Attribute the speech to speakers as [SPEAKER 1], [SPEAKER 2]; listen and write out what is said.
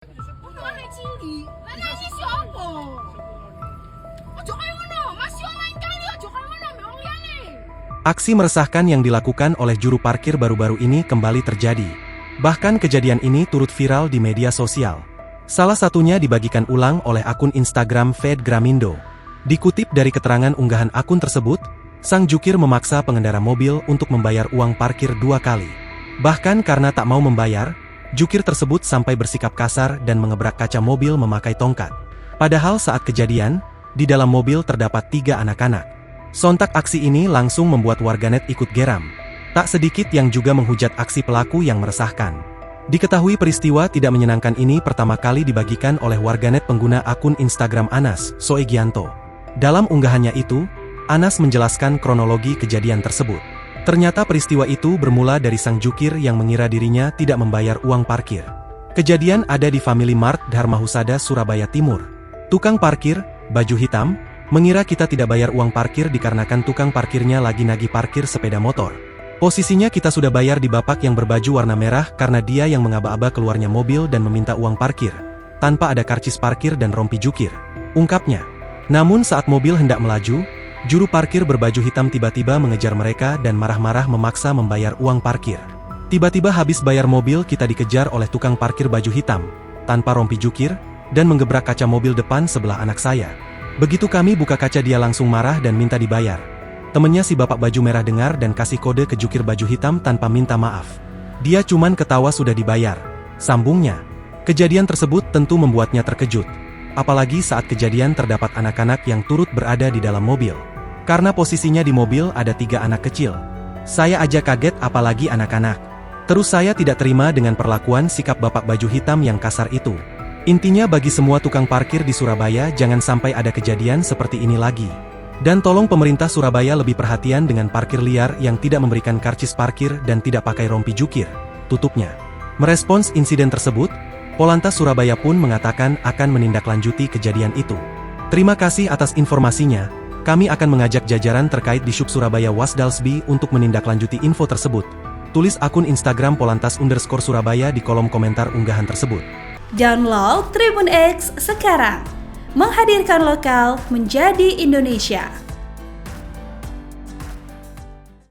[SPEAKER 1] Mana cili? Mana ini siapa? Ojo kaya ngono, masih lain kali ojo kaya ngono, memang liyane.
[SPEAKER 2] Aksi meresahkan yang dilakukan oleh juru parkir baru-baru ini kembali terjadi. Bahkan kejadian ini turut viral di media sosial. Salah satunya dibagikan ulang oleh akun Instagram Fed Gramindo. Dikutip dari keterangan unggahan akun tersebut, sang jukir memaksa pengendara mobil untuk membayar uang parkir 2 kali. Bahkan karena tak mau membayar, jukir tersebut sampai bersikap kasar dan mengebrak kaca mobil memakai tongkat. Padahal saat kejadian, di dalam mobil terdapat 3 anak-anak. Sontak aksi ini langsung membuat warganet ikut geram. Tak sedikit yang juga menghujat aksi pelaku yang meresahkan. Diketahui peristiwa tidak menyenangkan ini pertama kali dibagikan oleh warganet pengguna akun Instagram Anas Soegianto. Dalam unggahannya itu, Anas menjelaskan kronologi kejadian tersebut. Ternyata peristiwa itu bermula dari sang jukir yang mengira dirinya tidak membayar uang parkir. Kejadian ada di Family Mart Dharma Husada, Surabaya Timur. Tukang parkir, baju hitam, mengira kita tidak bayar uang parkir dikarenakan tukang parkirnya lagi nagih parkir sepeda motor. Posisinya kita sudah bayar di bapak yang berbaju warna merah karena dia yang mengaba-aba keluarnya mobil dan meminta uang parkir, tanpa ada karcis parkir dan rompi jukir, ungkapnya. Namun saat mobil hendak melaju, juru parkir berbaju hitam tiba-tiba mengejar mereka dan marah-marah memaksa membayar uang parkir. Tiba-tiba habis bayar mobil kita dikejar oleh tukang parkir baju hitam, tanpa rompi jukir, dan menggebrak kaca mobil depan sebelah anak saya. Begitu kami buka kaca dia langsung marah dan minta dibayar. Temennya si bapak baju merah dengar dan kasih kode ke jukir baju hitam tanpa minta maaf. Dia cuman ketawa sudah dibayar, sambungnya. Kejadian tersebut tentu membuatnya terkejut. Apalagi saat kejadian terdapat anak-anak yang turut berada di dalam mobil. Karena posisinya di mobil ada 3 anak kecil. Saya aja kaget apalagi anak-anak. Terus saya tidak terima dengan perlakuan sikap bapak baju hitam yang kasar itu. Intinya bagi semua tukang parkir di Surabaya jangan sampai ada kejadian seperti ini lagi. Dan tolong pemerintah Surabaya lebih perhatian dengan parkir liar yang tidak memberikan karcis parkir dan tidak pakai rompi jukir, tutupnya. Merespons insiden tersebut, Polantas Surabaya pun mengatakan akan menindaklanjuti kejadian itu. Terima kasih atas informasinya. Kami akan mengajak jajaran terkait di Sub Surabaya Wasdalsby untuk menindaklanjuti info tersebut. Tulis akun Instagram Polantas_Surabaya di kolom komentar unggahan tersebut.
[SPEAKER 3] Download Tribun X sekarang. Menghadirkan lokal menjadi Indonesia.